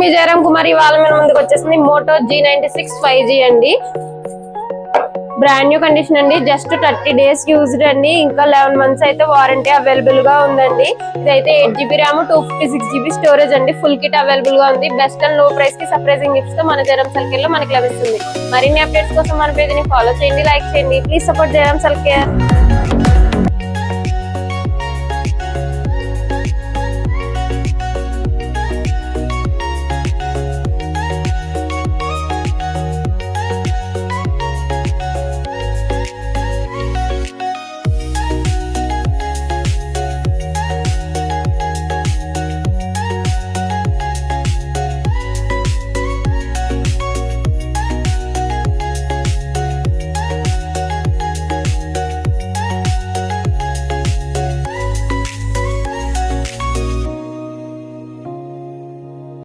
మీ జయరాం కుమార్. ఇవాళ మన ముందుకు వచ్చేసింది మోటో G96 5G అండి. బ్రాండ్ న్యూ కండిషన్ అండి. జస్ట్ 30 days యూజ్డ్ అండి. ఇంకా 11 months అయితే వారంటీ అవైలబుల్ గా ఉందండి. ఇదైతే 8GB ర్యామ్ 256GB స్టోరేజ్ అండి. ఫుల్ కిట్ అవైలబుల్ గా ఉంది. బెస్ట్ అండ్ లో ప్రైస్ కి సర్ప్రైజింగ్ గిఫ్ట్స్ తో మన జయరాం సల్కేర్ లో మనకి లభిస్తుంది. మరిన్ని అప్డేట్స్ కోసం మన పేజ్ ని ఫాలో చేయండి, లైక్ చేయండి. Please support Jayaram సల్కేర్.